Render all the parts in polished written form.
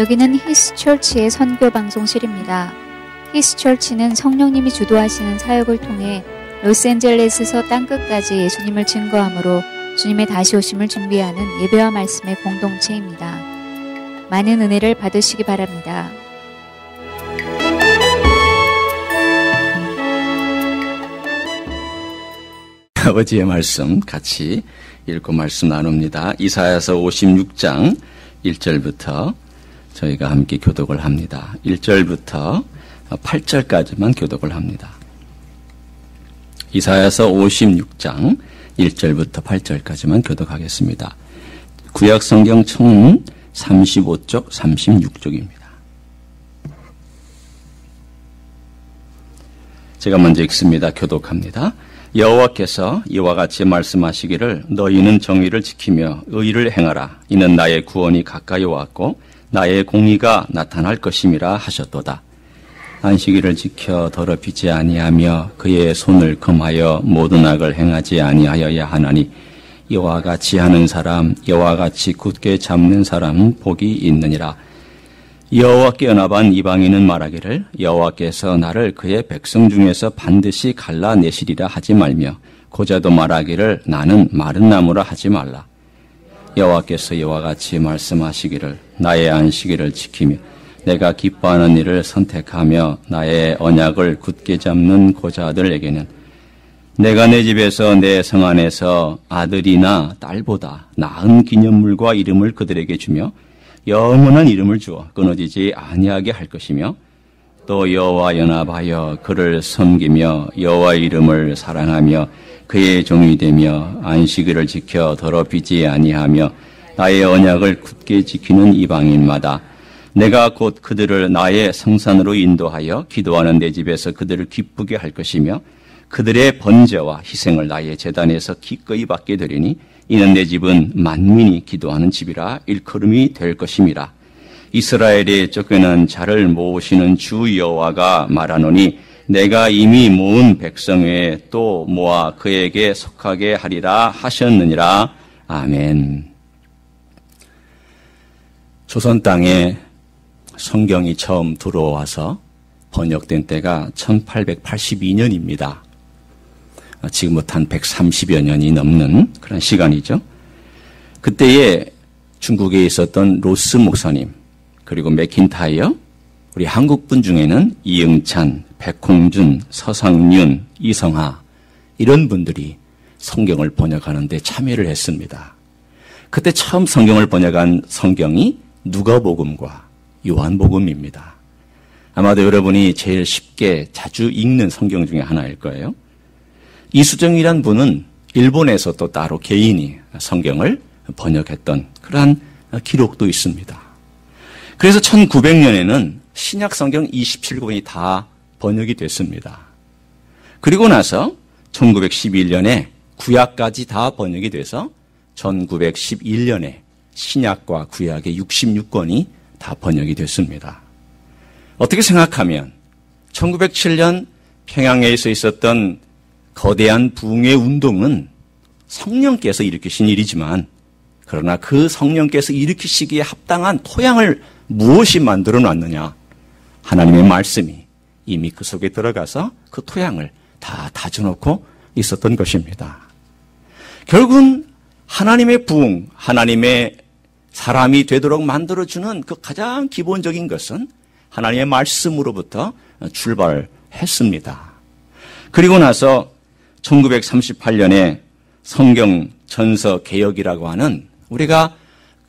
여기는 히스처치의 선교 방송실입니다. 히스처치는 성령님이 주도하시는 사역을 통해 로스앤젤레스에서 땅끝까지 예수님을 증거함으로 주님의 다시 오심을 준비하는 예배와 말씀의 공동체입니다. 많은 은혜를 받으시기 바랍니다. 아버지의 말씀 같이 읽고 말씀 나눕니다. 이사야서 56장 1절부터 저희가 함께 교독을 합니다. 1절부터 8절까지만 교독을 합니다. 이사야서 56장 1절부터 8절까지만 교독하겠습니다. 구약 성경 총 35쪽, 36쪽입니다. 제가 먼저 읽습니다. 교독합니다. 여호와께서 이와 같이 말씀하시기를 너희는 정의를 지키며 의를 행하라. 이는 나의 구원이 가까이 왔고 나의 공의가 나타날 것임이라 하셨도다. 안식일을 지켜 더럽히지 아니하며 그의 손을 금하여 모든 악을 행하지 아니하여야 하나니 이와 같이 하는 사람, 이와 같이 굳게 잡는 사람 복이 있느니라. 여호와께 연합한 이방인은 말하기를 여호와께서 나를 그의 백성 중에서 반드시 갈라내시리라 하지 말며 고자도 말하기를 나는 마른 나무라 하지 말라. 여호와께서 이와 같이 말씀하시기를 나의 안식일을 지키며 내가 기뻐하는 일을 선택하며 나의 언약을 굳게 잡는 고자들에게는 내가 내 집에서 내 성 안에서 아들이나 딸보다 나은 기념물과 이름을 그들에게 주며 영원한 이름을 주어 끊어지지 아니하게 할 것이며 또 여호와 연합하여 그를 섬기며 여호와의 이름을 사랑하며 그의 종이 되며 안식일을 지켜 더럽히지 아니하며 나의 언약을 굳게 지키는 이방인마다 내가 곧 그들을 나의 성산으로 인도하여 기도하는 내 집에서 그들을 기쁘게 할 것이며 그들의 번제와 희생을 나의 제단에서 기꺼이 받게 되리니 이는 내 집은 만민이 기도하는 집이라 일컬음이 될 것임이라. 이스라엘의 쫓겨난 자를 모으시는 주 여호와가 말하노니 내가 이미 모은 백성 외에 또 모아 그에게 속하게 하리라 하셨느니라. 아멘. 조선 땅에 성경이 처음 들어와서 번역된 때가 1882년입니다. 지금부터 한 130여 년이 넘는 그런 시간이죠. 그때에 중국에 있었던 로스 목사님, 그리고 맥킨타이어, 우리 한국분 중에는 이응찬, 백홍준, 서상윤, 이성하 이런 분들이 성경을 번역하는 데 참여를 했습니다. 그때 처음 성경을 번역한 성경이 누가복음과 요한복음입니다. 아마도 여러분이 제일 쉽게 자주 읽는 성경 중에 하나일 거예요. 이수정이란 분은 일본에서 또 따로 개인이 성경을 번역했던 그러한 기록도 있습니다. 그래서 1900년에는 신약 성경 27권이 다 번역이 됐습니다. 그리고 나서 1911년에 구약까지 다 번역이 돼서 1911년에 신약과 구약의 66권이 다 번역이 됐습니다. 어떻게 생각하면 1907년 평양에서 있었던 거대한 부흥의 운동은 성령께서 일으키신 일이지만 그러나 그 성령께서 일으키시기에 합당한 토양을 무엇이 만들어 놨느냐? 하나님의 말씀이 이미 그 속에 들어가서 그 토양을 다 다져놓고 있었던 것입니다. 결국은 하나님의 부흥, 하나님의 사람이 되도록 만들어주는 그 가장 기본적인 것은 하나님의 말씀으로부터 출발했습니다. 그리고 나서 1938년에 성경 전서 개역이라고 하는 우리가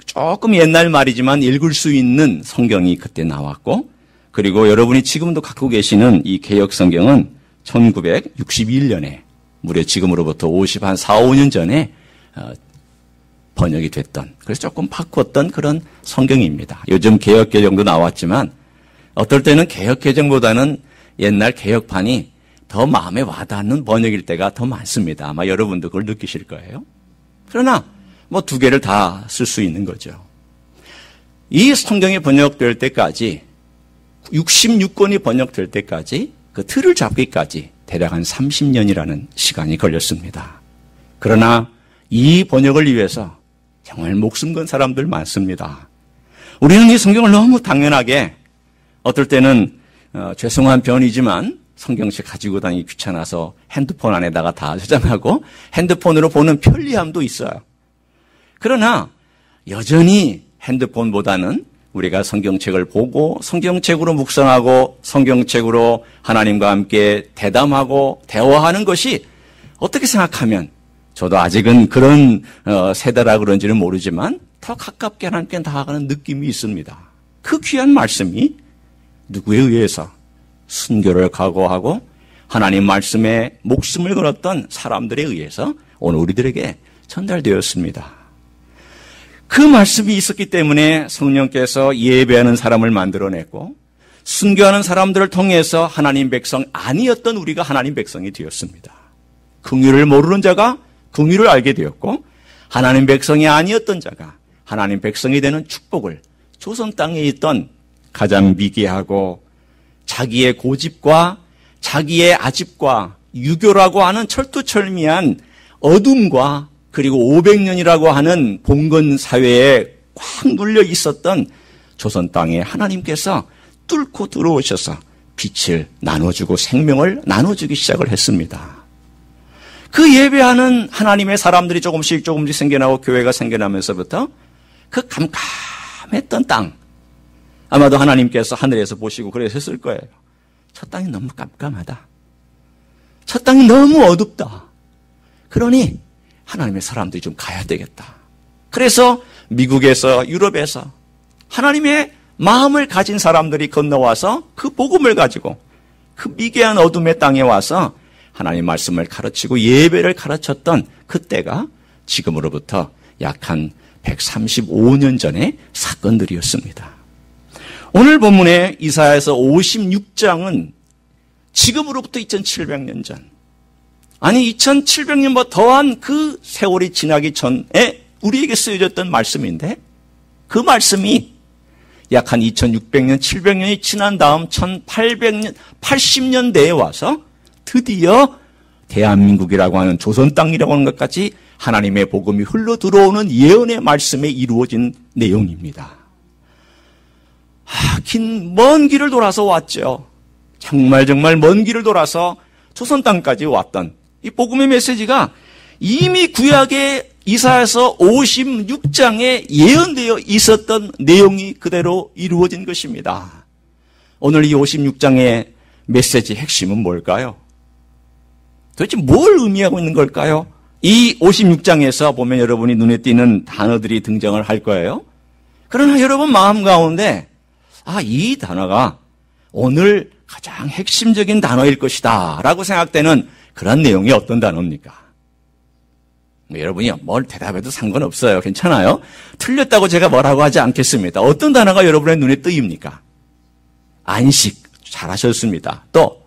조금 옛날 말이지만 읽을 수 있는 성경이 그때 나왔고, 그리고 여러분이 지금도 갖고 계시는 이 개역 성경은 1961년에 무려 지금으로부터 4, 5년 전에 번역이 됐던, 그래서 조금 바꿨던 그런 성경입니다. 요즘 개역 개정도 나왔지만 어떨 때는 개역 개정보다는 옛날 개역판이 더 마음에 와닿는 번역일 때가 더 많습니다. 아마 여러분도 그걸 느끼실 거예요. 그러나 뭐 두 개를 다 쓸 수 있는 거죠. 이 성경이 번역될 때까지 66권이 번역될 때까지 그 틀을 잡기까지 대략 한 30년이라는 시간이 걸렸습니다. 그러나 이 번역을 위해서 정말 목숨 건 사람들 많습니다. 우리는 이 성경을 너무 당연하게 어떨 때는 죄송한 변이지만 성경책 가지고 다니기 귀찮아서 핸드폰 안에다가 다 저장하고 핸드폰으로 보는 편리함도 있어요. 그러나 여전히 핸드폰보다는 우리가 성경책을 보고 성경책으로 묵상하고 성경책으로 하나님과 함께 대담하고 대화하는 것이 어떻게 생각하면 저도 아직은 그런 세대라 그런지는 모르지만 더 가깝게 하나님께 나아가는 느낌이 있습니다. 그 귀한 말씀이 누구에 의해서 순교를 각오하고 하나님 말씀에 목숨을 걸었던 사람들에 의해서 오늘 우리들에게 전달되었습니다. 그 말씀이 있었기 때문에 성령께서 예배하는 사람을 만들어냈고 순교하는 사람들을 통해서 하나님 백성 아니었던 우리가 하나님 백성이 되었습니다. 긍휼을 모르는 자가 긍휼을 알게 되었고 하나님 백성이 아니었던 자가 하나님 백성이 되는 축복을 조선 땅에 있던 가장 미개하고 자기의 고집과 자기의 아집과 유교라고 하는 철두철미한 어둠과 그리고 500년이라고 하는 봉건 사회에 꽉 눌려 있었던 조선 땅에 하나님께서 뚫고 들어오셔서 빛을 나눠주고 생명을 나눠주기 시작을 했습니다. 그 예배하는 하나님의 사람들이 조금씩 생겨나고 교회가 생겨나면서부터 그 깜깜했던 땅, 아마도 하나님께서 하늘에서 보시고 그러셨을 거예요. 저 땅이 너무 깜깜하다. 저 땅이 너무 어둡다. 그러니 하나님의 사람들이 좀 가야 되겠다. 그래서 미국에서 유럽에서 하나님의 마음을 가진 사람들이 건너와서 그 복음을 가지고 그 미개한 어둠의 땅에 와서 하나님 말씀을 가르치고 예배를 가르쳤던 그때가 지금으로부터 약 한 135년 전의 사건들이었습니다. 오늘 본문의 이사야서 56장은 지금으로부터 2700년 전, 아니 2700년보다 더한 그 세월이 지나기 전에 우리에게 쓰여졌던 말씀인데 그 말씀이 약 한 2600년, 700년이 지난 다음 1800년, 80년대에 와서 드디어 대한민국이라고 하는 조선 땅이라고 하는 것까지 하나님의 복음이 흘러 들어오는 예언의 말씀에 이루어진 내용입니다. 긴 먼 길을 돌아서 왔죠. 정말 먼 길을 돌아서 조선 땅까지 왔던 이 복음의 메시지가 이미 구약의 이사야서 56장에 예언되어 있었던 내용이 그대로 이루어진 것입니다. 오늘 이 56장의 메시지 핵심은 뭘까요? 도대체 뭘 의미하고 있는 걸까요? 이 56장에서 보면 여러분이 눈에 띄는 단어들이 등장을 할 거예요. 그러나 여러분 마음 가운데 이 단어가 오늘 가장 핵심적인 단어일 것이다 라고 생각되는 그런 내용이 어떤 단어입니까? 여러분이 뭘 대답해도 상관없어요. 괜찮아요? 틀렸다고 제가 뭐라고 하지 않겠습니다. 어떤 단어가 여러분의 눈에 띄입니까? 안식, 잘하셨습니다. 또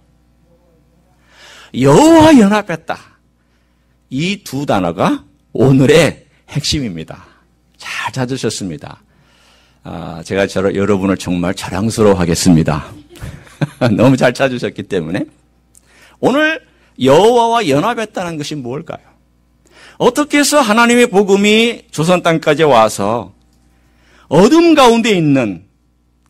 여호와 연합했다. 이 두 단어가 오늘의 핵심입니다. 잘 찾으셨습니다. 제가 여러분을 정말 자랑스러워하겠습니다. 너무 잘 찾으셨기 때문에 오늘 여호와와 연합했다는 것이 뭘까요? 어떻게 해서 하나님의 복음이 조선 땅까지 와서 어둠 가운데 있는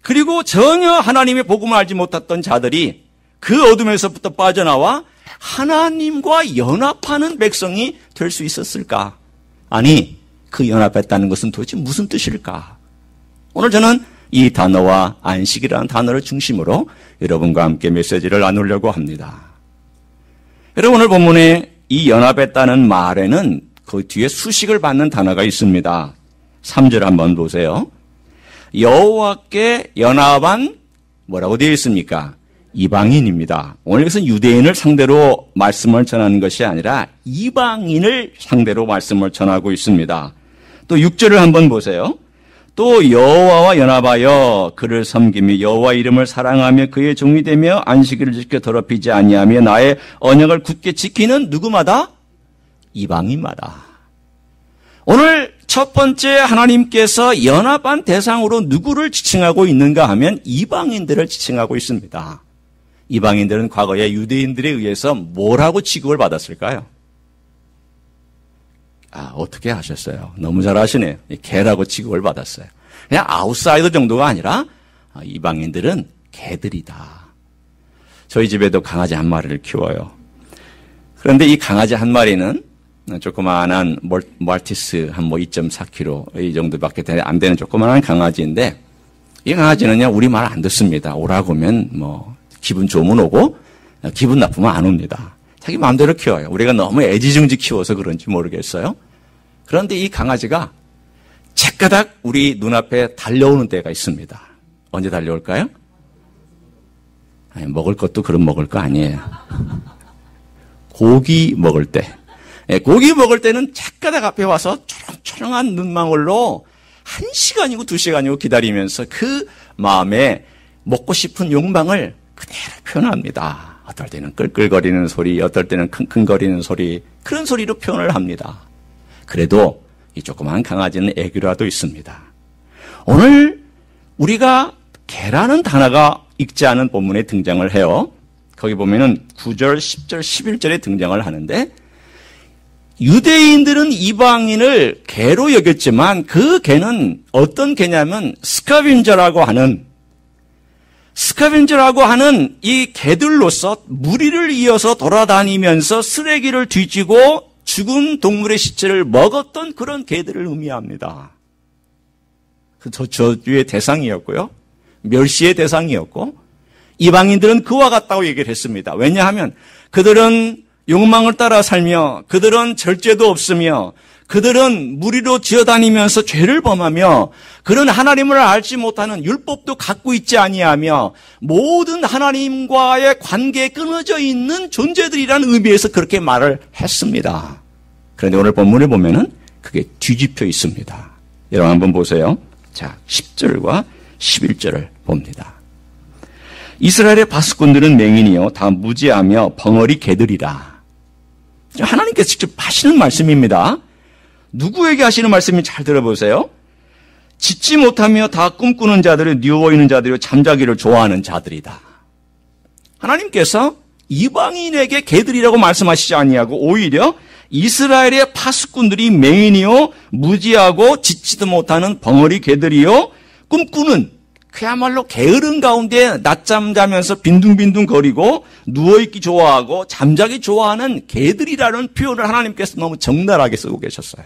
그리고 전혀 하나님의 복음을 알지 못했던 자들이 그 어둠에서부터 빠져나와 하나님과 연합하는 백성이 될 수 있었을까? 아니, 그 연합했다는 것은 도대체 무슨 뜻일까? 오늘 저는 이 단어와 안식이라는 단어를 중심으로 여러분과 함께 메시지를 나누려고 합니다. 여러분 오늘 본문에 이 연합했다는 말에는 그 뒤에 수식을 받는 단어가 있습니다. 3절 한번 보세요. 여호와께 연합한 뭐라고 되어 있습니까? 이방인입니다. 오늘 이것은 유대인을 상대로 말씀을 전하는 것이 아니라 이방인을 상대로 말씀을 전하고 있습니다. 또 6절을 한번 보세요. 또 여호와와 연합하여 그를 섬기며 여호와 이름을 사랑하며 그의 종이 되며 안식일을 지켜 더럽히지 아니하며 나의 언약을 굳게 지키는 누구마다? 이방인마다. 오늘 첫 번째 하나님께서 연합한 대상으로 누구를 지칭하고 있는가 하면 이방인들을 지칭하고 있습니다. 이방인들은 과거에 유대인들에 의해서 뭐라고 취급을 받았을까요? 어떻게 하셨어요? 너무 잘 아시네요. 개라고 취급을 받았어요. 그냥 아웃사이더 정도가 아니라 이방인들은 개들이다. 저희 집에도 강아지 한 마리를 키워요. 그런데 이 강아지 한 마리는 조그마한 말티스 한 2.4kg 이 정도밖에 안 되는 조그마한 강아지인데 이 강아지는요 우리 말 안 듣습니다. 오라고 하면 기분 좋으면 오고 기분 나쁘면 안 옵니다. 자기 마음대로 키워요. 우리가 너무 애지중지 키워서 그런지 모르겠어요. 그런데 이 강아지가 책가닥 우리 눈앞에 달려오는 때가 있습니다. 언제 달려올까요? 아니, 먹을 것도 그런 먹을 거 아니에요. 고기 먹을 때. 고기 먹을 때는 책가닥 앞에 와서 초롱초롱한 눈망울로 1시간이고 2시간이고 기다리면서 그 마음에 먹고 싶은 욕망을 그대로 표현합니다. 어떨 때는 끌끌거리는 소리, 어떨 때는 킁킁거리는 소리, 그런 소리로 표현을 합니다. 그래도 이 조그마한 강아지는 애교라도 있습니다. 오늘 우리가 개라는 단어가 읽지 않은 본문에 등장을 해요. 거기 보면은 9절, 10절, 11절에 등장을 하는데 유대인들은 이방인을 개로 여겼지만 그 개는 어떤 개냐면 스카벤저라고 하는 이 개들로서 무리를 이어서 돌아다니면서 쓰레기를 뒤지고 죽은 동물의 시체를 먹었던 그런 개들을 의미합니다. 저 저주의 대상이었고요. 멸시의 대상이었고 이방인들은 그와 같다고 얘기를 했습니다. 왜냐하면 그들은 욕망을 따라 살며 그들은 절제도 없으며 그들은 무리로 지어다니면서 죄를 범하며 그런 하나님을 알지 못하는 율법도 갖고 있지 아니하며 모든 하나님과의 관계에 끊어져 있는 존재들이라는 의미에서 그렇게 말을 했습니다. 그런데 오늘 본문을 보면은 그게 뒤집혀 있습니다. 여러분 한번 보세요. 자, 10절과 11절을 봅니다. 이스라엘의 바스꾼들은 맹인이요 다 무지하며 벙어리 개들이라. 하나님께서 직접 하시는 말씀입니다. 누구에게 하시는 말씀인지 잘 들어보세요. 짓지 못하며 다 꿈꾸는 자들이 누워있는 자들이 잠자기를 좋아하는 자들이다. 하나님께서 이방인에게 개들이라고 말씀하시지 아니하고 오히려 이스라엘의 파수꾼들이 맹인이요 무지하고 짓지도 못하는 벙어리 개들이요 꿈꾸는 그야말로 게으른 가운데 낮잠 자면서 빈둥빈둥 거리고 누워있기 좋아하고 잠자기 좋아하는 개들이라는 표현을 하나님께서 너무 적나라하게 쓰고 계셨어요.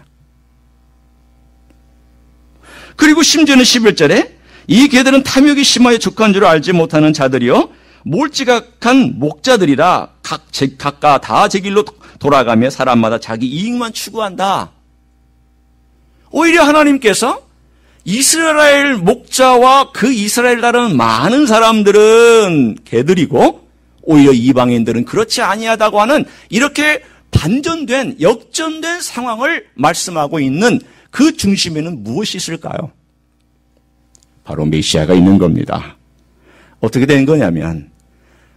그리고 심지어는 11절에 이 개들은 탐욕이 심하여 족한 줄 알지 못하는 자들이요 몰지각한 목자들이라 각각 다 제 길로 돌아가며 사람마다 자기 이익만 추구한다. 오히려 하나님께서 이스라엘 목자와 그 이스라엘 나라는 많은 사람들은 개들이고 오히려 이방인들은 그렇지 아니하다고 하는 이렇게 반전된 역전된 상황을 말씀하고 있는 그 중심에는 무엇이 있을까요? 바로 메시아가 있는 겁니다. 어떻게 된 거냐면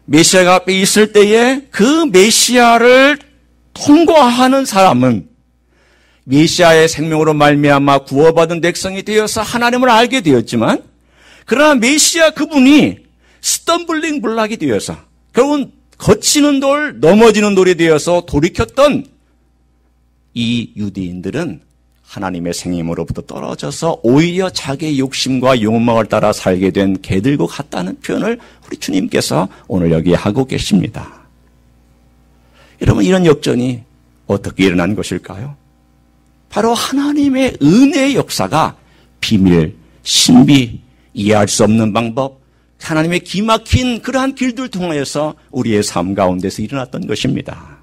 메시아가 앞에 있을 때에 그 메시아를 통과하는 사람은 메시아의 생명으로 말미암아 구원받은 백성이 되어서 하나님을 알게 되었지만 그러나 메시아 그분이 스텀블링 블락이 되어서 결국은 거치는 돌 넘어지는 돌이 되어서 돌이켰던 이 유대인들은 하나님의 생명으로부터 떨어져서 오히려 자기의 욕심과 욕망을 따라 살게 된 개들과 같다는 표현을 우리 주님께서 오늘 여기 하고 계십니다. 여러분 이런 역전이 어떻게 일어난 것일까요? 바로 하나님의 은혜의 역사가 비밀, 신비, 이해할 수 없는 방법, 하나님의 기막힌 그러한 길들 통하여서 우리의 삶 가운데서 일어났던 것입니다.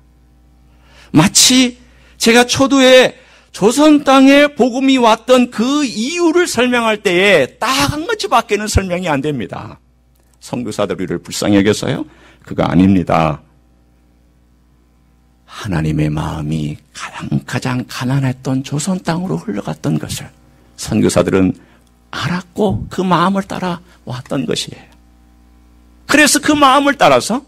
마치 제가 초두에 조선 땅에 복음이 왔던 그 이유를 설명할 때에 딱 한 가지밖에는 설명이 안 됩니다. 선교사들 우리를 불쌍히 여겨서요? 그거 아닙니다. 하나님의 마음이 가장 가난했던 조선 땅으로 흘러갔던 것을 선교사들은 알았고 그 마음을 따라 왔던 것이에요. 그래서 그 마음을 따라서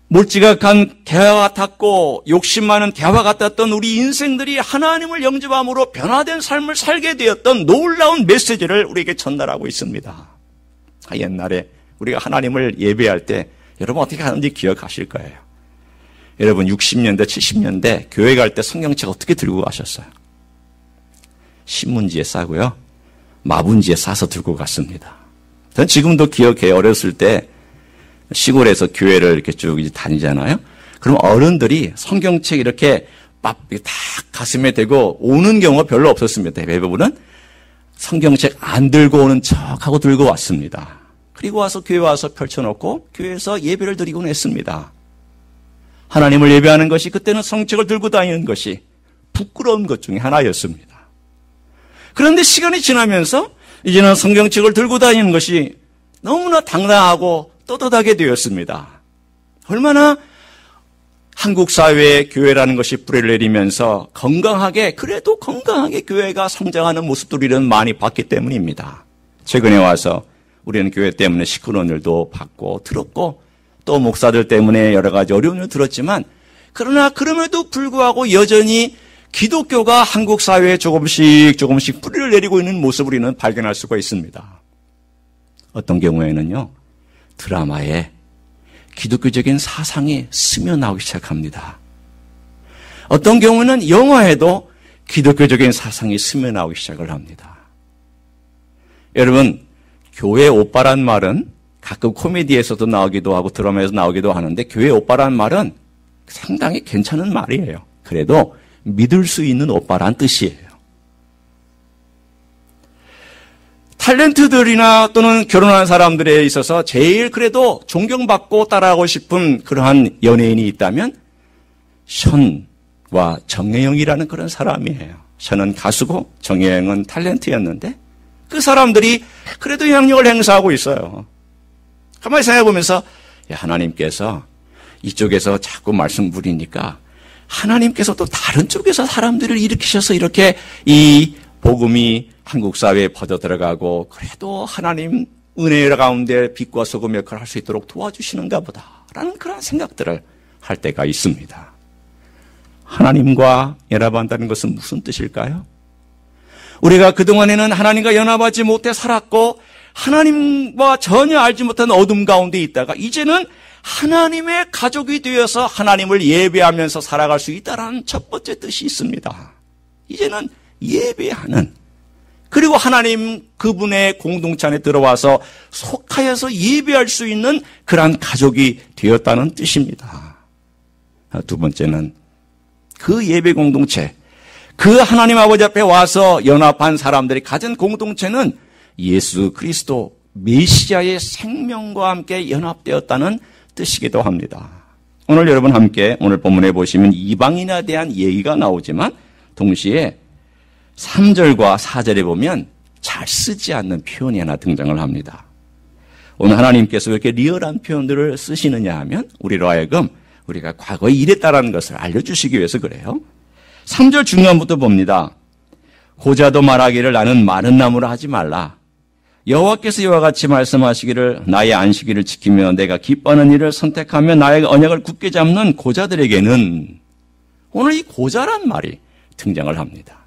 몰지각한 개와 같았고 욕심 많은 개와 같았던 우리 인생들이 하나님을 영접함으로 변화된 삶을 살게 되었던 놀라운 메시지를 우리에게 전달하고 있습니다. 옛날에 우리가 하나님을 예배할 때 여러분 어떻게 하는지 기억하실 거예요. 여러분 60년대 70년대 교회 갈 때 성경책 어떻게 들고 가셨어요? 신문지에 싸고요. 마분지에 싸서 들고 갔습니다. 전 지금도 기억해요. 어렸을 때 시골에서 교회를 이렇게 쭉 다니잖아요. 그럼 어른들이 성경책 이렇게 딱 가슴에 대고 오는 경우가 별로 없었습니다. 대부분은 성경책 안 들고 오는 척하고 들고 왔습니다. 그리고 와서 교회 와서 펼쳐놓고 교회에서 예배를 드리곤 했습니다. 하나님을 예배하는 것이 그때는 성책을 들고 다니는 것이 부끄러운 것 중에 하나였습니다. 그런데 시간이 지나면서 이제는 성경책을 들고 다니는 것이 너무나 당당하고 떳떳하게 되었습니다. 얼마나 한국 사회의 교회라는 것이 뿌리를 내리면서 그래도 건강하게 교회가 성장하는 모습들을 많이 봤기 때문입니다. 최근에 와서 우리는 교회 때문에 시끄러운 일도 받고 들었고 또 목사들 때문에 여러 가지 어려움을 들었지만 그러나 그럼에도 불구하고 여전히 기독교가 한국 사회에 조금씩 뿌리를 내리고 있는 모습을 우리는 발견할 수가 있습니다. 어떤 경우에는요, 드라마에 기독교적인 사상이 스며나오기 시작합니다. 어떤 경우는 영화에도 기독교적인 사상이 스며나오기 시작을 합니다. 여러분, 교회 오빠란 말은 가끔 코미디에서도 나오기도 하고 드라마에서 나오기도 하는데 교회 오빠란 말은 상당히 괜찮은 말이에요. 그래도 믿을 수 있는 오빠란 뜻이에요. 탤런트들이나 또는 결혼한 사람들에 있어서 제일 그래도 존경받고 따라하고 싶은 그러한 연예인이 있다면 션과 정혜영이라는 그런 사람이에요. 션은 가수고 정혜영은 탤런트였는데 그 사람들이 그래도 영향력을 행사하고 있어요. 가만히 생각해보면서 하나님께서 이쪽에서 자꾸 말씀 부리니까 하나님께서도 다른 쪽에서 사람들을 일으키셔서 이렇게 이 복음이 한국 사회에 퍼져 들어가고 그래도 하나님 은혜 가운데 빛과 소금 역할을 할 수 있도록 도와주시는가 보다라는 그런 생각들을 할 때가 있습니다. 하나님과 연합한다는 것은 무슨 뜻일까요? 우리가 그동안에는 하나님과 연합하지 못해 살았고 하나님과 전혀 알지 못한 어둠 가운데 있다가 이제는 하나님의 가족이 되어서 하나님을 예배하면서 살아갈 수 있다는 첫 번째 뜻이 있습니다. 이제는 예배하는 그리고 하나님 그분의 공동체 안에 들어와서 속하여서 예배할 수 있는 그러한 가족이 되었다는 뜻입니다. 두 번째는 그 예배 공동체, 그 하나님 아버지 앞에 와서 연합한 사람들이 가진 공동체는 예수 그리스도 메시아의 생명과 함께 연합되었다는 뜻이기도 합니다. 오늘 여러분 함께 오늘 본문에 보시면 이방인에 대한 얘기가 나오지만 동시에 3절과 4절에 보면 잘 쓰지 않는 표현이 하나 등장을 합니다. 오늘 하나님께서 왜 이렇게 리얼한 표현들을 쓰시느냐 하면 우리로 하여금 우리가 과거에 이랬다라는 것을 알려주시기 위해서 그래요. 3절 중간부터 봅니다. 고자도 말하기를 나는 마른 나무라 하지 말라. 여호와께서 이와 같이 말씀하시기를 나의 안식일을 지키며 내가 기뻐하는 일을 선택하며 나의 언약을 굳게 잡는 고자들에게는 오늘 이 고자란 말이 등장을 합니다.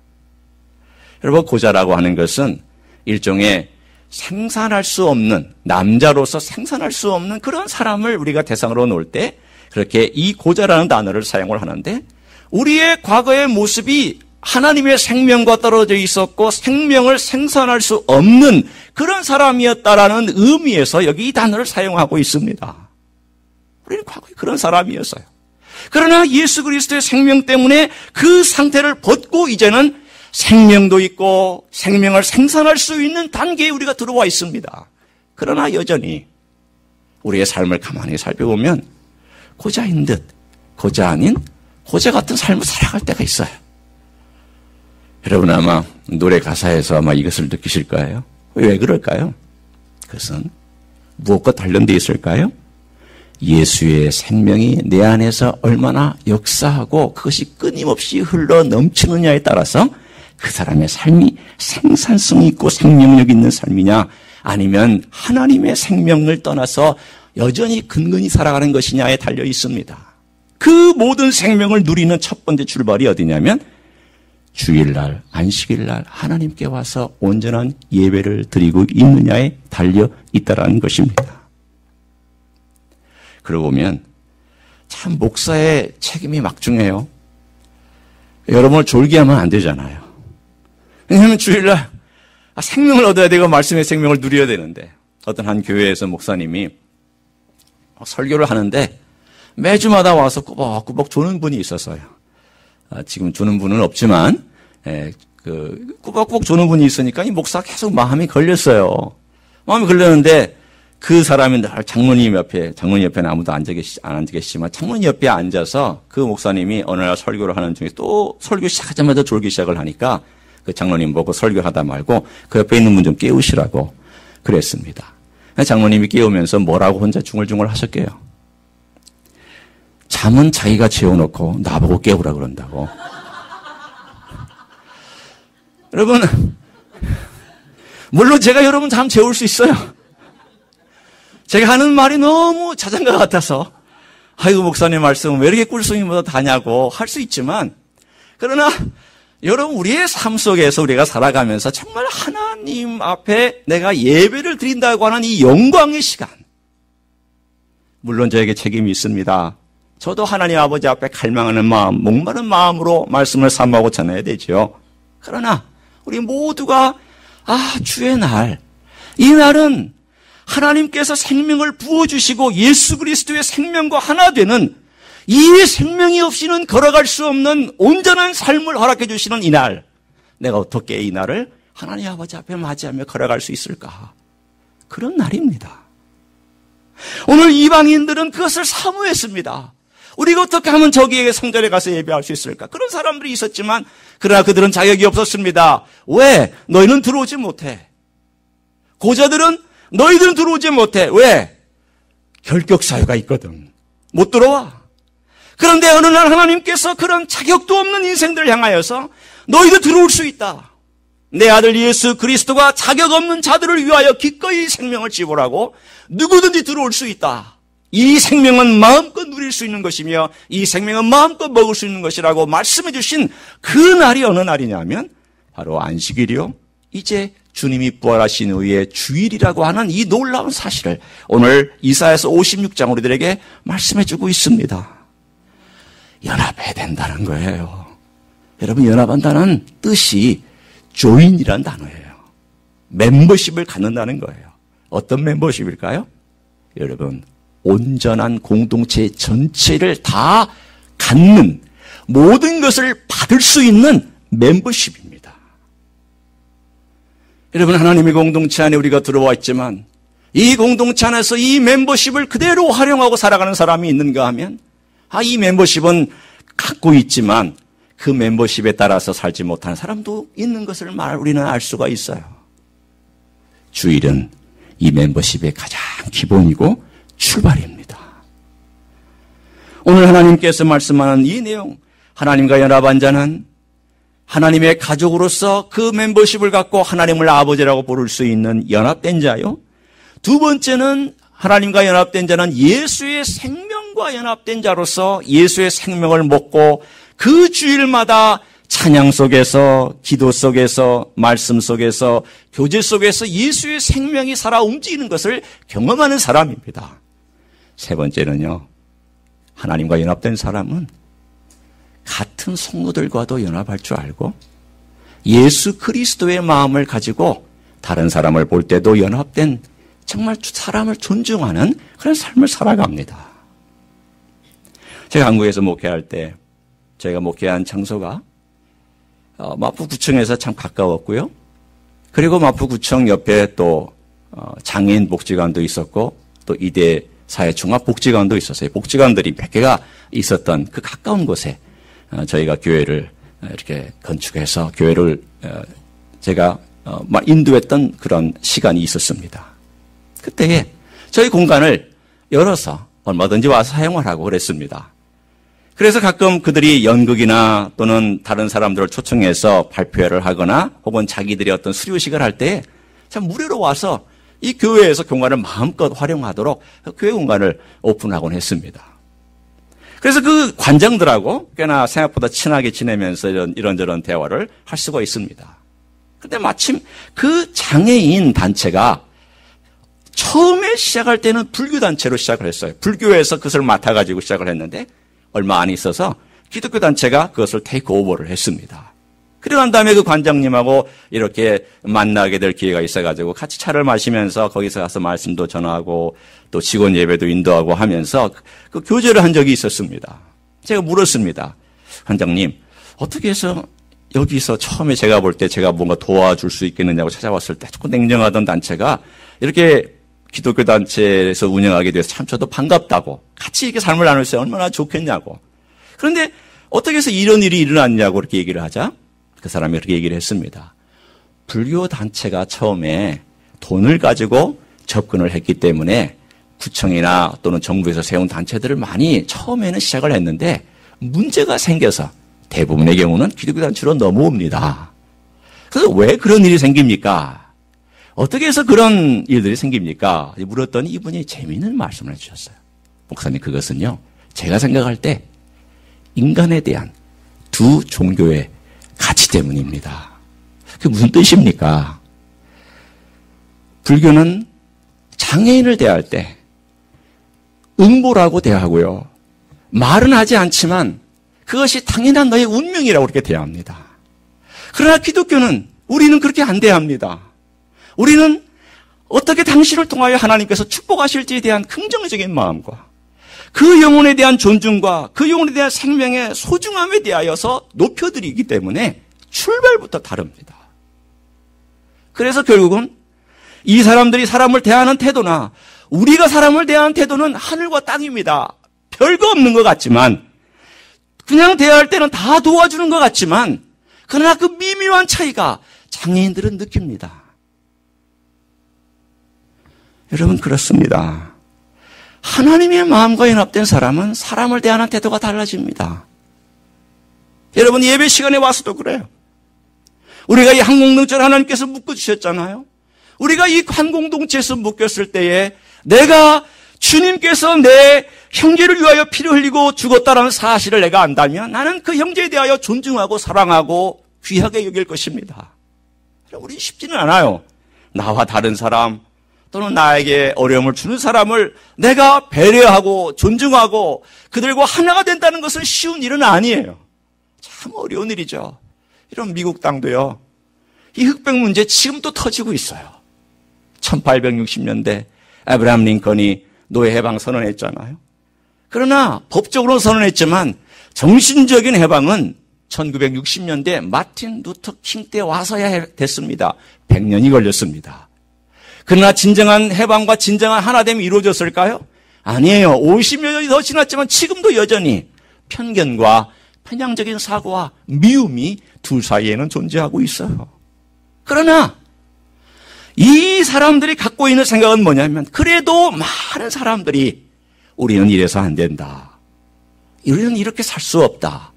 여러분 고자라고 하는 것은 일종의 생산할 수 없는 남자로서 생산할 수 없는 그런 사람을 우리가 대상으로 놓을 때 그렇게 이 고자라는 단어를 사용을 하는데 우리의 과거의 모습이 하나님의 생명과 떨어져 있었고 생명을 생산할 수 없는 그런 사람이었다라는 의미에서 여기 이 단어를 사용하고 있습니다. 우리는 과거에 그런 사람이었어요. 그러나 예수 그리스도의 생명 때문에 그 상태를 벗고 이제는 생명도 있고 생명을 생산할 수 있는 단계에 우리가 들어와 있습니다. 그러나 여전히 우리의 삶을 가만히 살펴보면 고자인 듯 고자 아닌 고자 같은 삶을 살아갈 때가 있어요. 여러분 아마 노래 가사에서 아마 이것을 느끼실 거예요. 왜 그럴까요? 그것은 무엇과 관련되어 있을까요? 예수의 생명이 내 안에서 얼마나 역사하고 그것이 끊임없이 흘러 넘치느냐에 따라서 그 사람의 삶이 생산성이 있고 생명력 있는 삶이냐 아니면 하나님의 생명을 떠나서 여전히 근근히 살아가는 것이냐에 달려 있습니다. 그 모든 생명을 누리는 첫 번째 출발이 어디냐면 주일날, 안식일날 하나님께 와서 온전한 예배를 드리고 있느냐에 달려 있다는 것입니다. 그러고 보면 참 목사의 책임이 막중해요. 여러분을 졸게 하면 안 되잖아요. 왜냐하면 주일날 생명을 얻어야 되고 말씀의 생명을 누려야 되는데 어떤 한 교회에서 목사님이 설교를 하는데 매주마다 와서 꾸벅꾸벅 조는 분이 있었어요. 지금 조는 분은 없지만 꾸벅꾸벅 조는 분이 있으니까 이 목사가 계속 마음이 걸렸어요. 마음이 걸렸는데 그 사람이 늘 장로님 옆에는 아무도 안 앉아 계시지만 장로님 옆에 앉아서 그 목사님이 어느 날 설교를 하는 중에 또 설교 시작하자마자 졸기 시작을 하니까 그 장로님 보고 설교하다 말고 그 옆에 있는 분 좀 깨우시라고 그랬습니다. 장로님이 깨우면서 뭐라고 혼자 중얼중얼 하셨게요? 잠은 자기가 재워놓고 나보고 깨우라 그런다고. 여러분, 물론 제가 여러분 잠 재울 수 있어요. 제가 하는 말이 너무 자장가 같아서 아이고 목사님 말씀은 왜 이렇게 꿀송이보다 다냐고 할 수 있지만 그러나 여러분 우리의 삶 속에서 우리가 살아가면서 정말 하나님 앞에 내가 예배를 드린다고 하는 이 영광의 시간 물론 저에게 책임이 있습니다. 저도 하나님 아버지 앞에 갈망하는 마음, 목마른 마음으로 말씀을 삼하고 전해야 되죠. 그러나 우리 모두가 주의 날, 이 날은 하나님께서 생명을 부어주시고 예수 그리스도의 생명과 하나 되는 이 생명이 없이는 걸어갈 수 없는 온전한 삶을 허락해 주시는 이 날, 내가 어떻게 이 날을 하나님 아버지 앞에 맞이하며 걸어갈 수 있을까? 그런 날입니다. 오늘 이방인들은 그것을 사모했습니다. 우리가 어떻게 하면 저기에게 성전에 가서 예배할 수 있을까? 그런 사람들이 있었지만 그러나 그들은 자격이 없었습니다. 왜? 너희는 들어오지 못해. 고자들은 너희들은 들어오지 못해. 왜? 결격 사유가 있거든. 못 들어와. 그런데 어느 날 하나님께서 그런 자격도 없는 인생들을 향하여서 너희도 들어올 수 있다. 내 아들 예수 그리스도가 자격 없는 자들을 위하여 기꺼이 생명을 지불하고 누구든지 들어올 수 있다. 이 생명은 마음껏 누릴 수 있는 것이며 이 생명은 마음껏 먹을 수 있는 것이라고 말씀해 주신 그 날이 어느 날이냐면 바로 안식일이요. 이제 주님이 부활하신 후에 주일이라고 하는 이 놀라운 사실을 오늘 이사야서 56장 우리들에게 말씀해 주고 있습니다. 연합해야 된다는 거예요. 여러분 연합한다는 뜻이 조인이란 단어예요. 멤버십을 갖는다는 거예요. 어떤 멤버십일까요? 여러분 온전한 공동체 전체를 다 갖는 모든 것을 받을 수 있는 멤버십입니다. 여러분 하나님의 공동체 안에 우리가 들어와 있지만 이 공동체 안에서 이 멤버십을 그대로 활용하고 살아가는 사람이 있는가 하면 이 멤버십은 갖고 있지만 그 멤버십에 따라서 살지 못하는 사람도 있는 것을 우리는 알 수가 있어요. 주일은 이 멤버십의 가장 기본이고 출발입니다. 오늘 하나님께서 말씀하는 이 내용, 하나님과 연합한 자는 하나님의 가족으로서 그 멤버십을 갖고 하나님을 아버지라고 부를 수 있는 연합된 자요. 두 번째는 하나님과 연합된 자는 예수의 생명과 연합된 자로서 예수의 생명을 먹고 그 주일마다 찬양 속에서, 기도 속에서, 말씀 속에서, 교제 속에서 예수의 생명이 살아 움직이는 것을 경험하는 사람입니다. 세 번째는요, 하나님과 연합된 사람은 같은 성도들과도 연합할 줄 알고 예수 그리스도의 마음을 가지고 다른 사람을 볼 때도 연합된 정말 사람을 존중하는 그런 삶을 살아갑니다. 제가 한국에서 목회할 때 저희가 목회한 장소가 마포구청에서 참 가까웠고요. 그리고 마포구청 옆에 또 장애인 복지관도 있었고 또 이대 사회종합복지관도 있었어요. 복지관들이 몇 개가 있었던 그 가까운 곳에 저희가 교회를 이렇게 건축해서 교회를 제가 인도했던 그런 시간이 있었습니다. 그때에 저희 공간을 열어서 얼마든지 와서 사용을 하고 그랬습니다. 그래서 가끔 그들이 연극이나 또는 다른 사람들을 초청해서 발표회를 하거나 혹은 자기들이 어떤 수료식을 할 때 참 무료로 와서 이 교회에서 공간을 마음껏 활용하도록 교회 공간을 오픈하곤 했습니다. 그래서 그 관장들하고 꽤나 생각보다 친하게 지내면서 이런저런 대화를 할 수가 있습니다. 근데 마침 그 장애인 단체가 처음에 시작할 때는 불교단체로 시작을 했어요. 불교에서 그것을 맡아가지고 시작을 했는데 얼마 안 있어서 기독교 단체가 그것을 테이크오버를 했습니다. 그리고 난 다음에 그 관장님하고 이렇게 만나게 될 기회가 있어가지고 같이 차를 마시면서 거기서 가서 말씀도 전하고 또 직원 예배도 인도하고 하면서 그 교제를 한 적이 있었습니다. 제가 물었습니다. 관장님, 어떻게 해서 여기서 처음에 제가 볼 때 제가 뭔가 도와줄 수 있겠느냐고 찾아왔을 때 조금 냉정하던 단체가 이렇게 기독교 단체에서 운영하게 돼서 참 저도 반갑다고 같이 이렇게 삶을 나눌 수 얼마나 좋겠냐고. 그런데 어떻게 해서 이런 일이 일어났냐고 이렇게 얘기를 하자 그 사람이 그렇게 얘기를 했습니다. 불교 단체가 처음에 돈을 가지고 접근을 했기 때문에 구청이나 또는 정부에서 세운 단체들을 많이 처음에는 시작을 했는데 문제가 생겨서 대부분의 경우는 기독교 단체로 넘어옵니다. 그래서 왜 그런 일이 생깁니까? 어떻게 해서 그런 일들이 생깁니까? 물었더니 이분이 재미있는 말씀을 해주셨어요. 목사님, 그것은요, 제가 생각할 때 인간에 대한 두 종교의 가치 때문입니다. 그게 무슨 뜻입니까? 불교는 장애인을 대할 때 응보라고 대하고요. 말은 하지 않지만 그것이 당연한 너의 운명이라고 그렇게 대합니다. 그러나 기독교는 우리는 그렇게 안 대합니다. 우리는 어떻게 당신을 통하여 하나님께서 축복하실지에 대한 긍정적인 마음과 그 영혼에 대한 존중과 그 영혼에 대한 생명의 소중함에 대하여서 높여드리기 때문에 출발부터 다릅니다. 그래서 결국은 이 사람들이 사람을 대하는 태도나 우리가 사람을 대하는 태도는 하늘과 땅입니다. 별거 없는 것 같지만 그냥 대할 때는 다 도와주는 것 같지만 그러나 그 미묘한 차이가 장애인들은 느낍니다. 여러분, 그렇습니다. 하나님의 마음과 연합된 사람은 사람을 대하는 태도가 달라집니다. 여러분, 예배 시간에 와서도 그래요. 우리가 이 한공동체를 하나님께서 묶어주셨잖아요. 우리가 이 한공동체에서 묶였을 때에 내가 주님께서 내 형제를 위하여 피를 흘리고 죽었다는 사실을 내가 안다면 나는 그 형제에 대하여 존중하고 사랑하고 귀하게 여길 것입니다. 우리 쉽지는 않아요. 나와 다른 사람 또는 나에게 어려움을 주는 사람을 내가 배려하고 존중하고 그들과 하나가 된다는 것은 쉬운 일은 아니에요. 참 어려운 일이죠. 이런 미국 땅도요. 이 흑백 문제 지금도 터지고 있어요. 1860년대 아브라함 링컨이 노예 해방 선언했잖아요. 그러나 법적으로 선언했지만 정신적인 해방은 1960년대 마틴 루터 킹 때 와서야 됐습니다. 100년이 걸렸습니다. 그러나 진정한 해방과 진정한 하나됨이 이루어졌을까요? 아니에요. 50여 년이 더 지났지만 지금도 여전히 편견과 편향적인 사고와 미움이 둘 사이에는 존재하고 있어요. 그러나 이 사람들이 갖고 있는 생각은 뭐냐면 그래도 많은 사람들이 우리는 이래서 안 된다. 우리는 이렇게 살 수 없다.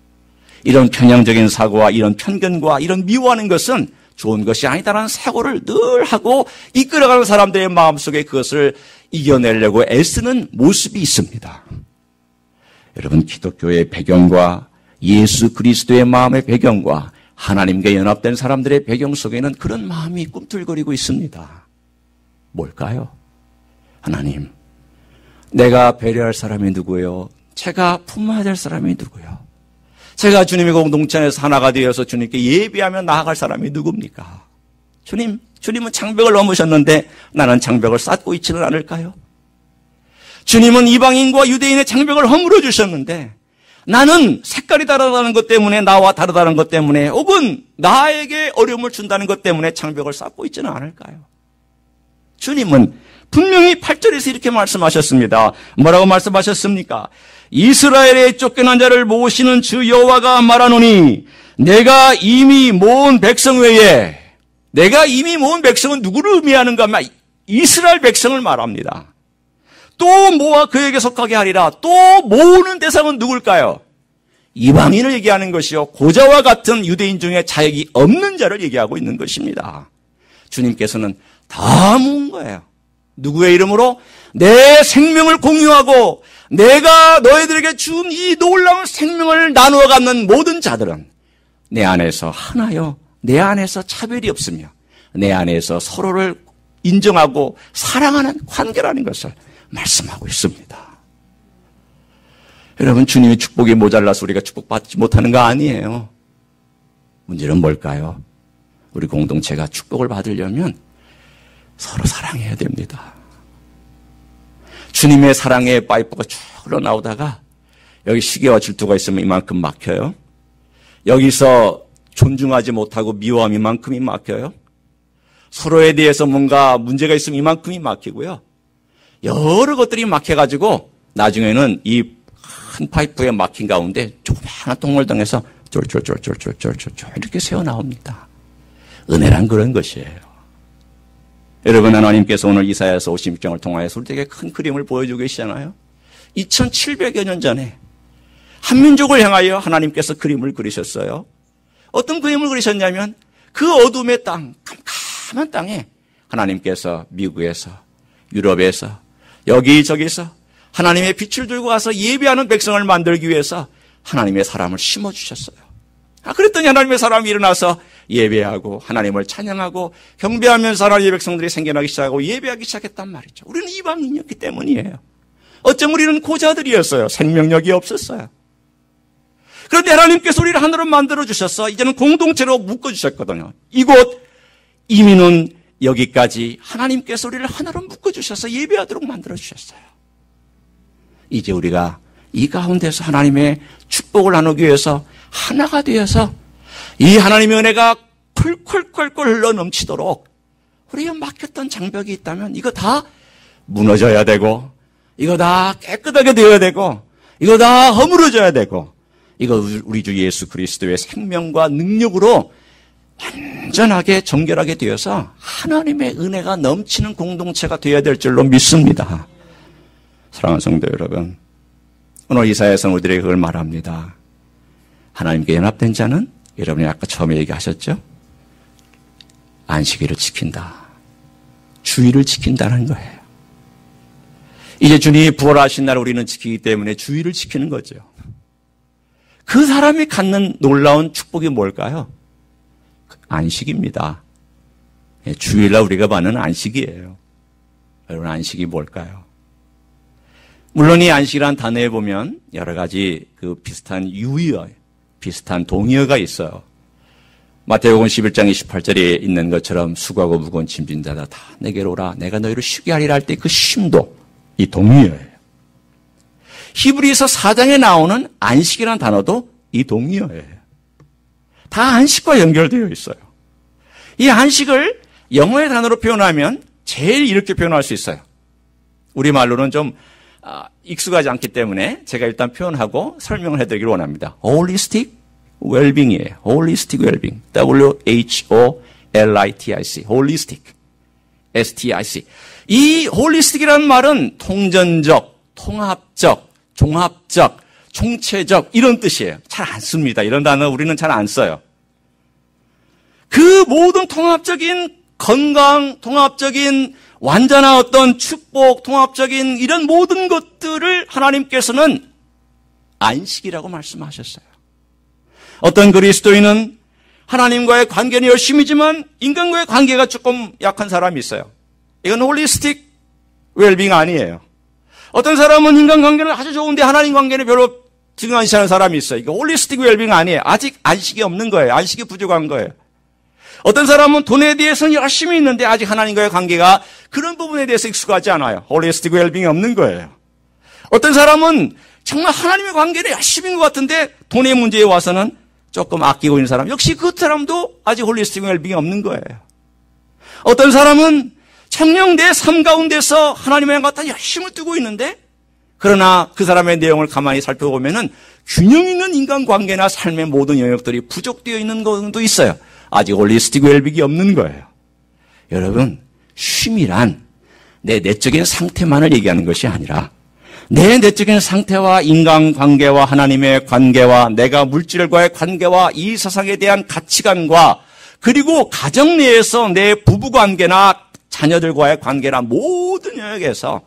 이런 편향적인 사고와 이런 편견과 이런 미워하는 것은 좋은 것이 아니다라는 사고를 늘 하고 이끌어가는 사람들의 마음속에 그것을 이겨내려고 애쓰는 모습이 있습니다. 여러분, 기독교의 배경과 예수 그리스도의 마음의 배경과 하나님과 연합된 사람들의 배경 속에는 그런 마음이 꿈틀거리고 있습니다. 뭘까요? 하나님, 내가 배려할 사람이 누구요? 제가 품어야 될 사람이 누구요? 제가 주님의 공동체 안에서 하나가 되어서 주님께 예비하며 나아갈 사람이 누굽니까? 주님은 장벽을 넘으셨는데 나는 장벽을 쌓고 있지는 않을까요? 주님은 이방인과 유대인의 장벽을 허물어 주셨는데 나는 색깔이 다르다는 것 때문에 나와 다르다는 것 때문에 혹은 나에게 어려움을 준다는 것 때문에 장벽을 쌓고 있지는 않을까요? 주님은 분명히 8절에서 이렇게 말씀하셨습니다. 뭐라고 말씀하셨습니까? 이스라엘의 쫓겨난 자를 모으시는 주 여호와가 말하노니 내가 이미 모은 백성 외에 내가 이미 모은 백성은 누구를 의미하는가 하면 이스라엘 백성을 말합니다. 또 모아 그에게 속하게 하리라. 또 모으는 대상은 누굴까요? 이방인을 얘기하는 것이요. 고자와 같은 유대인 중에 자격이 없는 자를 얘기하고 있는 것입니다. 주님께서는 다 모은 거예요. 누구의 이름으로? 내 생명을 공유하고 내가 너희들에게 준 이 놀라운 생명을 나누어 갖는 모든 자들은 내 안에서 하나요. 내 안에서 차별이 없으며 내 안에서 서로를 인정하고 사랑하는 관계라는 것을 말씀하고 있습니다. 여러분, 주님의 축복이 모자라서 우리가 축복받지 못하는 거 아니에요. 문제는 뭘까요? 우리 공동체가 축복을 받으려면 서로 사랑해야 됩니다. 주님의 사랑의 파이프가 쭉 흘러나오다가 여기 시기와 질투가 있으면 이만큼 막혀요. 여기서 존중하지 못하고 미워함 이만큼이 막혀요. 서로에 대해서 뭔가 문제가 있으면 이만큼이 막히고요. 여러 것들이 막혀가지고 나중에는 이 큰 파이프에 막힌 가운데 조그마한 똥물덩에서 쫄쫄쫄쫄쫄쫄쫄 이렇게 새어나옵니다. 은혜란 그런 것이에요. 여러분, 하나님께서 오늘 이사야서 56장을 통하여서 우리에게 큰 그림을 보여주고 계시잖아요. 2700여 년 전에 한민족을 향하여 하나님께서 그림을 그리셨어요. 어떤 그림을 그리셨냐면 그 어둠의 땅, 캄캄한 땅에 하나님께서 미국에서, 유럽에서, 여기저기서 하나님의 빛을 들고 와서 예배하는 백성을 만들기 위해서 하나님의 사람을 심어주셨어요. 그랬더니 하나님의 사람이 일어나서 예배하고 하나님을 찬양하고 경배하면서 하나님의 백성들이 생겨나기 시작하고 예배하기 시작했단 말이죠. 우리는 이방인이었기 때문이에요. 어쩜 우리는 고자들이었어요. 생명력이 없었어요. 그런데 하나님께서 우리를 하나로 만들어주셔서 이제는 공동체로 묶어주셨거든요. 이곳 이민은 여기까지 하나님께서 우리를 하나로 묶어주셔서 예배하도록 만들어주셨어요. 이제 우리가 이 가운데서 하나님의 축복을 나누기 위해서 하나가 되어서 이 하나님의 은혜가 콜콜콜콜 흘러 넘치도록 우리가 막혔던 장벽이 있다면 이거 다 무너져야 되고 이거 다 깨끗하게 되어야 되고 이거 다 허물어져야 되고 이거 우리 주 예수 그리스도의 생명과 능력으로 완전하게 정결하게 되어서 하나님의 은혜가 넘치는 공동체가 되어야 될 줄로 믿습니다. 사랑하는 성도 여러분, 오늘 이사야서는 우리들에게 그걸 말합니다. 하나님께 연합된 자는 여러분이 아까 처음에 얘기하셨죠? 안식일을 지킨다. 주일을 지킨다는 거예요. 이제 주님이 부활하신 날 우리는 지키기 때문에 주일을 지키는 거죠. 그 사람이 갖는 놀라운 축복이 뭘까요? 안식입니다. 주일날 우리가 받는 안식이에요. 여러분, 안식이 뭘까요? 물론 이 안식이라는 단어에 보면 여러 가지 그 비슷한 유의어, 비슷한 동의어가 있어요. 마태복음 11장 28절에 있는 것처럼 수고하고 무거운 짐진 자다 다 내게로 오라 내가 너희를 쉬게 하리라 할 때 그 쉼도 이 동의어예요. 히브리서 4장에 나오는 안식이라는 단어도 이 동의어예요. 다 안식과 연결되어 있어요. 이 안식을 영어의 단어로 표현하면 제일 이렇게 표현할 수 있어요. 우리말로는 좀 익숙하지 않기 때문에 제가 일단 표현하고 설명을 해드리기를 원합니다. Holistic Well-being이에요. Holistic Well-being. W-H-O-L-I-T-I-C. Holistic. S-T-I-C. 이 holistic이라는 말은 통전적, 통합적, 종합적, 총체적 이런 뜻이에요. 잘 안 씁니다. 이런 단어 우리는 잘 안 써요. 그 모든 통합적인 건강, 통합적인 완전한 어떤 축복, 통합적인 이런 모든 것들을 하나님께서는 안식이라고 말씀하셨어요. 어떤 그리스도인은 하나님과의 관계는 열심이지만 인간과의 관계가 조금 약한 사람이 있어요. 이건 홀리스틱 웰빙 아니에요. 어떤 사람은 인간관계는 아주 좋은데 하나님 관계는 별로 증언하지 않은 사람이 있어요. 이거 홀리스틱 웰빙 아니에요. 아직 안식이 없는 거예요. 안식이 부족한 거예요. 어떤 사람은 돈에 대해서는 열심히 있는데 아직 하나님과의 관계가 그런 부분에 대해서 익숙하지 않아요. 홀리스틱 웰빙이 없는 거예요. 어떤 사람은 정말 하나님의 관계는 열심인 것 같은데 돈의 문제에 와서는 조금 아끼고 있는 사람. 역시 그 사람도 아직 홀리스틱 웰빙이 없는 거예요. 어떤 사람은 청령 내 삶 가운데서 하나님의 갖다 열심을 뜨고 있는데 그러나 그 사람의 내용을 가만히 살펴보면은 균형 있는 인간관계나 삶의 모든 영역들이 부족되어 있는 것도 있어요. 아직 홀리스틱 웰빙이 없는 거예요. 여러분, 쉼이란 내 내적인 상태만을 얘기하는 것이 아니라 내 내적인 상태와 인간관계와 하나님의 관계와 내가 물질과의 관계와 이 세상에 대한 가치관과 그리고 가정 내에서 내 부부관계나 자녀들과의 관계나 모든 영역에서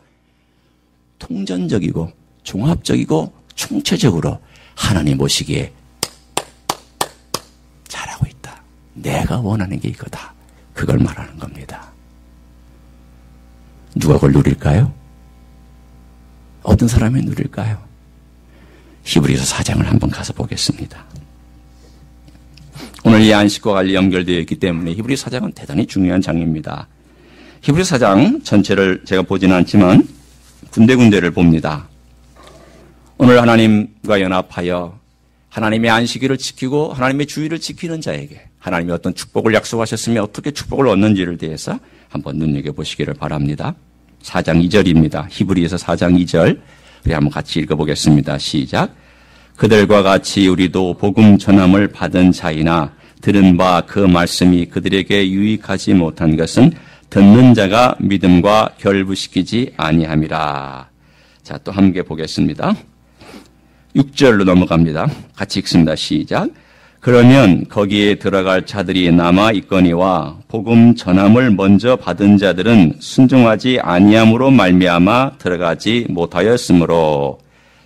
통전적이고 종합적이고 총체적으로 하나님 보시기에 잘하고 있다. 내가 원하는 게 이거다. 그걸 말하는 겁니다. 누가 그걸 누릴까요? 어떤 사람이 누릴까요? 히브리서 4장을 한번 가서 보겠습니다. 오늘 오늘 이 안식과 관리 연결되어 있기 때문에 히브리 4장은 대단히 중요한 장입니다. 히브리 4장 전체를 제가 보지는 않지만 군데군데를 봅니다. 오늘 하나님과 연합하여 하나님의 안식일을 지키고 하나님의 주의를 지키는 자에게 하나님이 어떤 축복을 약속하셨으며 어떻게 축복을 얻는지를 대해서 한번 눈여겨보시기를 바랍니다. 4장 2절입니다. 히브리에서 4장 2절 우리 한번 같이 읽어보겠습니다. 시작. 그들과 같이 우리도 복음 전함을 받은 자이나 들은 바 그 말씀이 그들에게 유익하지 못한 것은 듣는 자가 믿음과 결부시키지 아니함이라. 자, 또 함께 보겠습니다. 6절로 넘어갑니다. 같이 읽습니다. 시작. 그러면 거기에 들어갈 자들이 남아 있거니와 복음 전함을 먼저 받은 자들은 순종하지 아니함으로 말미암아 들어가지 못하였으므로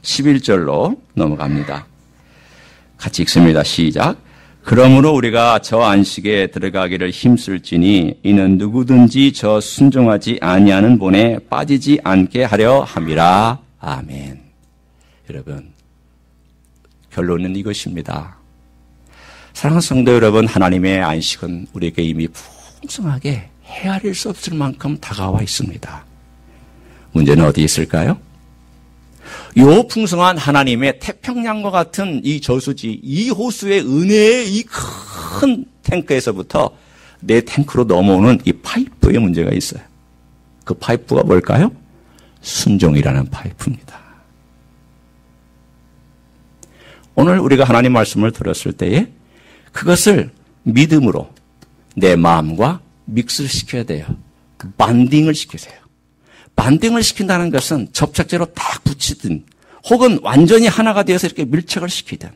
11절로 넘어갑니다. 같이 읽습니다. 시작. 그러므로 우리가 저 안식에 들어가기를 힘쓸지니 이는 누구든지 저 순종하지 아니하는 본에 빠지지 않게 하려 함이라. 아멘. 여러분, 결론은 이것입니다. 사랑하는 성도 여러분, 하나님의 안식은 우리에게 이미 풍성하게 헤아릴 수 없을 만큼 다가와 있습니다. 문제는 어디 있을까요? 이 풍성한 하나님의 태평양과 같은 이 저수지, 이 호수의 은혜의 이 큰 탱크에서부터 내 탱크로 넘어오는 이 파이프에 문제가 있어요. 그 파이프가 뭘까요? 순종이라는 파이프입니다. 오늘 우리가 하나님 말씀을 들었을 때에 그것을 믿음으로 내 마음과 믹스를 시켜야 돼요. 반딩을 시키세요. 반딩을 시킨다는 것은 접착제로 딱 붙이든 혹은 완전히 하나가 되어서 이렇게 밀착을 시키든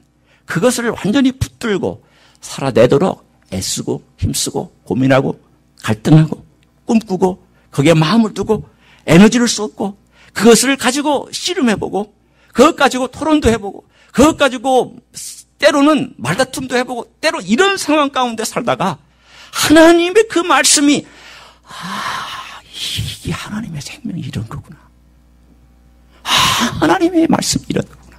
그것을 완전히 붙들고 살아내도록 애쓰고 힘쓰고 고민하고 갈등하고 꿈꾸고 거기에 마음을 두고 에너지를 쏟고 그것을 가지고 씨름해보고 그것 가지고 토론도 해보고 그것 가지고 때로는 말다툼도 해보고 때로 이런 상황 가운데 살다가 하나님의 그 말씀이 이게 하나님의 생명이 이런 거구나. 하나님의 말씀이 이런 거구나.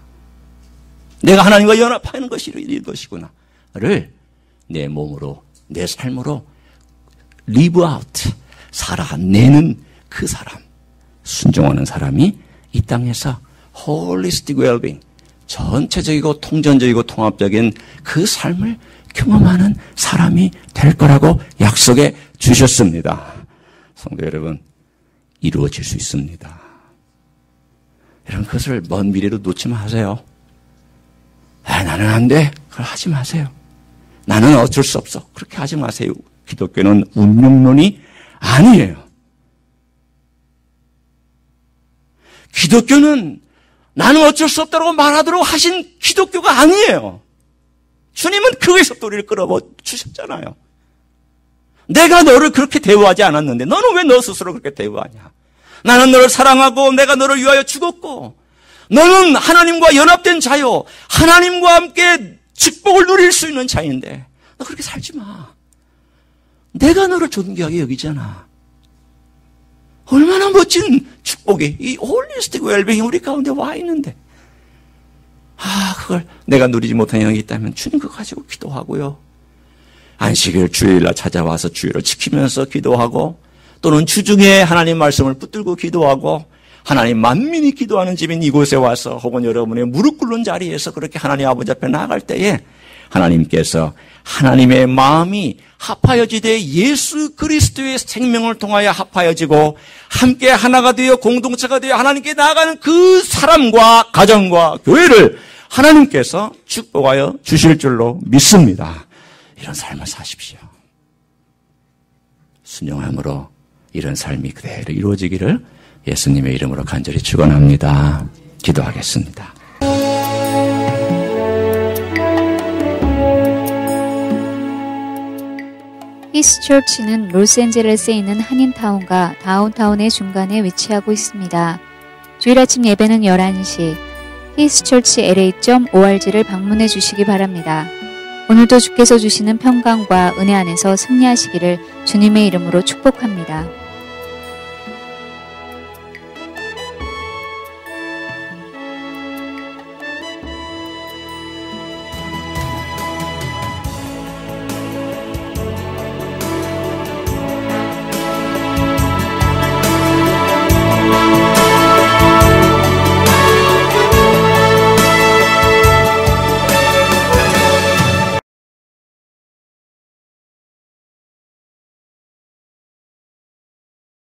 내가 하나님과 연합하는 것이 이런 것이구나를 내 몸으로 내 삶으로 live out 살아내는 그 사람, 순종하는 사람이 이 땅에서 holistic well-being 전체적이고 통전적이고 통합적인 그 삶을 경험하는 사람이 될 거라고 약속해 주셨습니다. 성도 여러분, 이루어질 수 있습니다. 여러분, 그것을 먼 미래로 놓지 마세요. 나는 안 돼. 그걸 하지 마세요. 나는 어쩔 수 없어. 그렇게 하지 마세요. 기독교는 운명론이 아니에요. 기독교는 나는 어쩔 수 없다고 말하도록 하신 기독교가 아니에요. 주님은 그에서 우리를 끌어모 주셨잖아요. 내가 너를 그렇게 대우하지 않았는데 너는 왜 너 스스로 그렇게 대우하냐. 나는 너를 사랑하고 내가 너를 위하여 죽었고 너는 하나님과 연합된 자요. 하나님과 함께 축복을 누릴 수 있는 자인데 너 그렇게 살지 마. 내가 너를 존귀하게 여기잖아. 얼마나 멋진 축복이 이 홀리스틱 웰빙이 우리 가운데 와 있는데 그걸 내가 누리지 못한 영이 있다면 주님 그거 가지고 기도하고요. 안식일 주일날 찾아와서 주일을 지키면서 기도하고 또는 주중에 하나님 말씀을 붙들고 기도하고 하나님 만민이 기도하는 집인 이곳에 와서 혹은 여러분의 무릎 꿇는 자리에서 그렇게 하나님 아버지 앞에 나아갈 때에 하나님께서 하나님의 마음이 합하여지되 예수 그리스도의 생명을 통하여 합하여지고 함께 하나가 되어 공동체가 되어 하나님께 나아가는 그 사람과 가정과 교회를 하나님께서 축복하여 주실 줄로 믿습니다. 이런 삶을 사십시오. 순종함으로 이런 삶이 그대로 이루어지기를 예수님의 이름으로 간절히 축원합니다. 기도하겠습니다. 히스처치는 로스앤젤레스에 있는 한인타운과 다운타운의 중간에 위치하고 있습니다. 주일 아침 예배는 11시 hischurchla.org를 방문해 주시기 바랍니다. 오늘도 주께서 주시는 평강과 은혜 안에서 승리하시기를 주님의 이름으로 축복합니다.